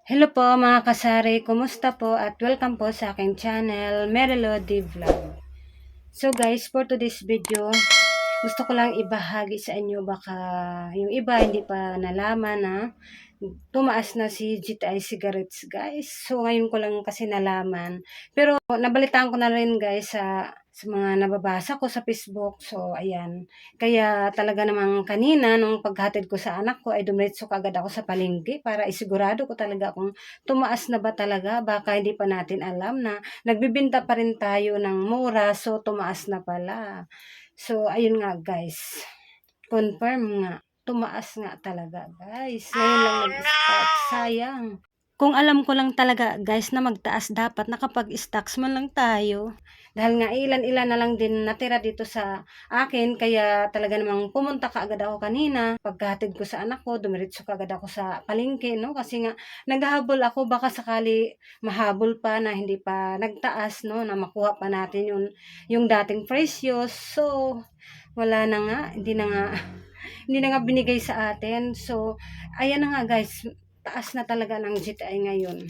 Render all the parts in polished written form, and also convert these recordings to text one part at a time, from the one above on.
Hello po mga kasari, kumusta po at welcome po sa aking channel, Merilody Vlog. So guys, for today's video, gusto ko lang ibahagi sa inyo baka yung iba hindi pa nalaman na tumaas na si GTI cigarettes guys. So ngayon ko lang kasi nalaman. Pero nabalitaan ko na rin guys sa mga nababasa ko sa Facebook. So ayan. Kaya talaga namang kanina nung paghatid ko sa anak ko ay dumiretso kagad ako sa palengke para isigurado ko talaga kung tumaas na ba talaga. Baka hindi pa natin alam na nagbibinta pa rin tayo ng mura so tumaas na pala. So ayun nga guys. Confirm nga. Tumaas nga talaga, guys. Ngayon lang nag-start. Sayang. Kung alam ko lang talaga, guys, na magtaas dapat nakapag-stocks man lang tayo. Dahil nga ilan-ilan na lang din natira dito sa akin, kaya talaga namang pumunta kaagad ako kanina. Pagkahatid ko sa anak ko, dumiretso kaagad ako sa palengke, no? Kasi nga naghahabol ako, baka sakali mahabol pa na hindi pa nagtaas, no? Na makuha pa natin yung dating presyo. So, wala na nga, hindi na nga binigay sa atin. So, ayan na nga guys, taas na talaga ng GTI ngayon.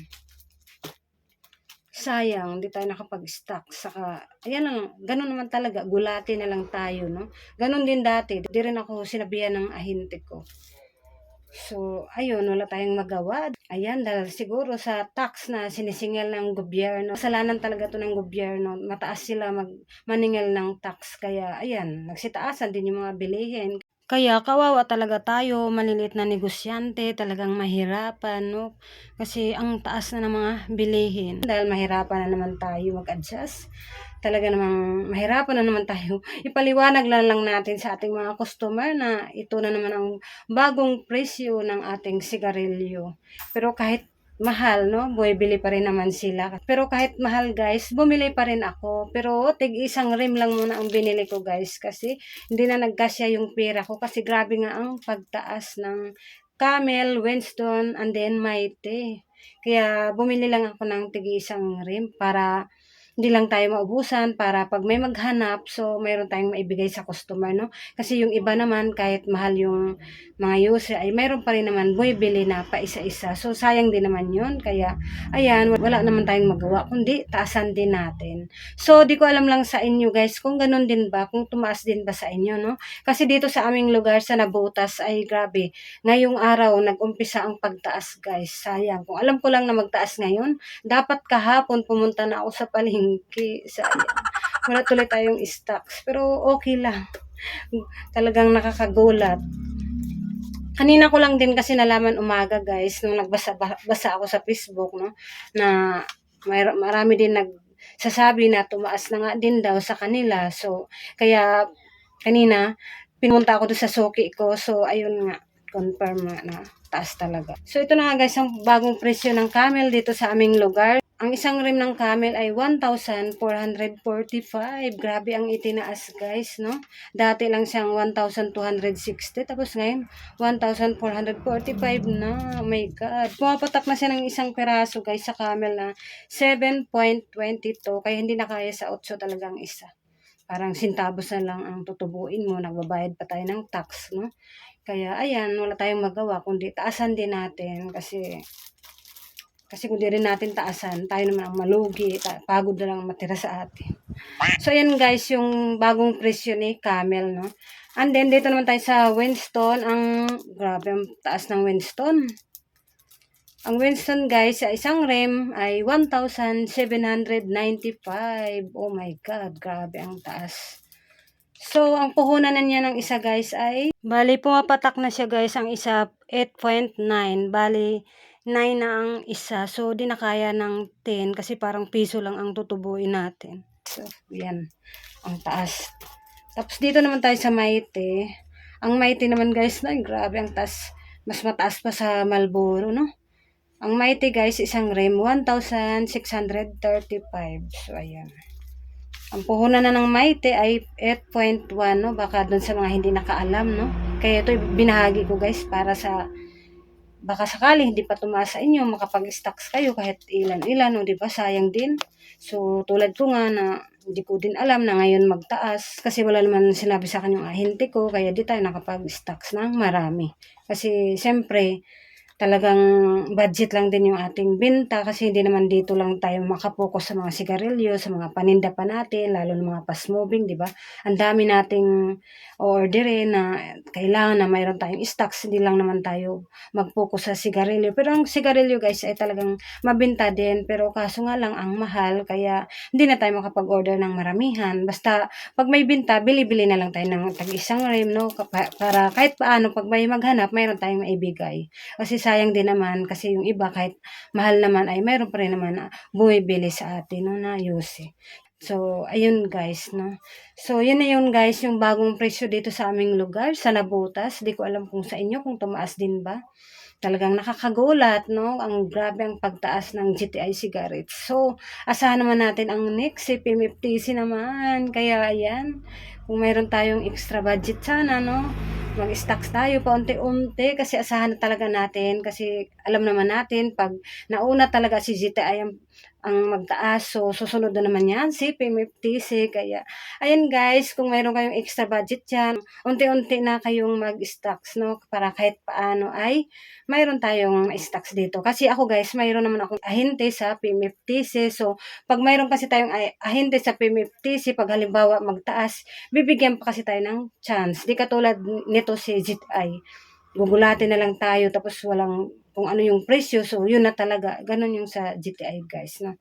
Sayang, di tayo nakapag-stock. Saka, ayan lang, ganun naman talaga, gulati na lang tayo, no? Ganun din dati, di rin ako sinabihan ng ahente ko. So, ayun, wala tayong magawa. Ayan, dahil siguro sa tax na sinisingil ng gobyerno, kasalanan talaga to ng gobyerno, mataas sila maningil ng tax. Kaya, ayan, nagsitaasan din yung mga bilihin. Kaya kawawa talaga tayo, maliliit na negosyante, talagang mahirapan, no? Kasi ang taas na ng mga bilihin. Dahil mahirapan na naman tayo mag-adjust. Talaga namang mahirapan na naman tayo. Ipaliwanag lang natin sa ating mga customer na ito na naman ang bagong presyo ng ating sigarilyo. Pero kahit mahal, no? Bumibili pa rin naman sila. Pero kahit mahal, guys, bumili pa rin ako. Pero tig isang rim lang muna ang binili ko, guys. Kasi hindi na nagkasya yung pera ko. Kasi grabe nga ang pagtaas ng Camel, Winston, and then Mighty. Kaya bumili lang ako ng tig isang rim para hindi lang tayo maubusan, para pag may maghanap, so mayroon tayong maibigay sa customer, no? Kasi yung iba naman, kahit mahal yung mga user, ay mayroon pa rin naman bumibili na pa isa-isa. So sayang din naman yun. Kaya, ayan, wala naman tayong magawa, kundi taasan din natin. So, di ko alam lang sa inyo guys, kung ganun din ba, kung tumaas din ba sa inyo, no? Kasi dito sa aming lugar sa Nabutas, ay grabe, ngayong araw, nag-umpisa ang pagtaas guys. Sayang. Kung alam ko lang na magtaas ngayon, dapat kahapon pumunta na ako sa palengke. Sayang. Wala tuloy tayong stocks. Pero okay lang. Talagang nakakagulat. Kanina ko lang din kasi nalaman umaga guys, nung nagbasa ako sa Facebook, no, na marami din nagsasabi na tumaas na nga din daw sa kanila. So, kaya kanina, pinunta ako doon sa suki ko. So, ayun nga, confirm nga na taas talaga. So, ito na nga guys, ang bagong presyo ng camel dito sa aming lugar. Ang isang rim ng camel ay 1,445. Grabe ang itinaas guys, no? Dati lang siyang 1,260. Tapos ngayon, 1,445 na. Oh my God. Pumapatak na siya ng isang peraso guys sa camel na 7.22. Kaya hindi na kaya sa 8 talagang isa. Parang sintabos na lang ang tutubuin mo. Nagbabayad pa tayo ng tax, no? Kaya ayan, wala tayong magawa. Kundi taasan din natin kasi kung di rin natin taasan, tayo naman ang malugi, pagod na lang matira sa atin. So, ayan guys, yung bagong presyo ni Camel, no? And then, dito naman tayo sa Winston. Grabe, ang taas ng Winston. Ang Winston guys, sa isang rim ay 1,795. Oh my God, grabe ang taas. So, ang puhunan na niya ng isa guys ay, bali pumapatak na siya guys, ang isa 8.9. Bali, 9 na ang isa. So, di na kaya ng 10 kasi parang piso lang ang tutubuin natin. So, yan. Ang taas. Tapos, dito naman tayo sa Mighty. Ang Mighty naman guys, na grabe ang taas. Mas mataas pa sa Marlboro, no? Ang Mighty guys, isang rim, 1,635. So, ayan. Ang puhunan na ng Mighty ay 8.1, no? Baka doon sa mga hindi nakaalam, no? Kaya ito binahagi ko guys para sa baka sakali hindi pa tumaas sa inyo, makapag-stocks kayo kahit ilan-ilan, no, di ba? Sayang din. So, tulad ko nga na hindi ko din alam na ngayon magtaas kasi wala naman sinabi sa akin yung ahente ko, kaya di tayo nakapag-stocks ng marami. Kasi, siyempre, talagang budget lang din yung ating benta kasi hindi naman dito lang tayo makapokus sa mga sigarilyo, sa mga paninda pa natin, lalo na mga fast moving, di ba? Ang dami nating orderin na kailangan na mayroon tayong stocks, hindi lang naman tayo mag-focus sa sigarilyo. Pero ang sigarilyo guys ay talagang mabenta din, pero kaso nga lang ang mahal, kaya hindi na tayo makapag-order ng maramihan. Basta pag may binta, bili-bili na lang tayo ng tag-isang rim, no? Para kahit paano, pag may maghanap, mayroon tayong maibigay. Kasi sayang din naman kasi yung iba kahit mahal naman ay mayroon pa rin naman na bumibili sa atin no, na yosi. So, ayun guys, no. So, yun na yun guys, yung bagong presyo dito sa aming lugar, sa Nabotas. Di ko alam kung sa inyo, kung tumaas din ba. Talagang nakakagulat, no? Ang grabe ang pagtaas ng GTI cigarettes. So, asahan naman natin ang next, si PMFTC naman. Kaya, ayan, kung mayroon tayong extra budget sana, no? Mag-stocks tayo paunti-unti kasi asahan na talaga natin kasi alam naman natin pag nauna talaga si GTI ang magtaas, so susunod na naman yan si PMFTC. Kaya ayan guys, kung mayroon kayong extra budget dyan, unti-unti na kayong mag-stocks, no? Para kahit paano ay mayroon tayong stocks dito. Kasi ako guys, mayroon naman akong ahente sa PMFTC. So, pag mayroon kasi tayong ahente sa PMFTC, pag halimbawa magtaas, bibigyan pa kasi tayo ng chance. Di katulad nito si ZI. Gugulatin na lang tayo tapos walang kung ano yung presyo. So, yun na talaga. Ganun yung sa GTI guys. No?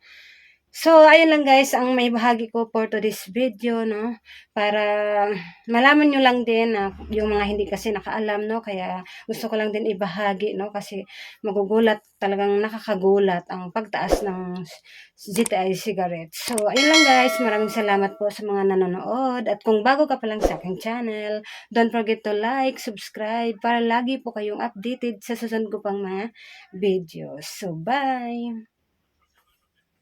So, ayun lang guys ang may bahagi ko for today's video, no? Para malaman nyo lang din na yung mga hindi kasi nakaalam, no? Kaya gusto ko lang din ibahagi, no? Kasi magugulat, talagang nakakagulat ang pagtaas ng GTI cigarettes. So, ayun lang guys. Maraming salamat po sa mga nanonood. At kung bago ka pa lang sa aking channel, don't forget to like, subscribe, para lagi po kayong updated sa susunod ko pang mga videos. So, bye!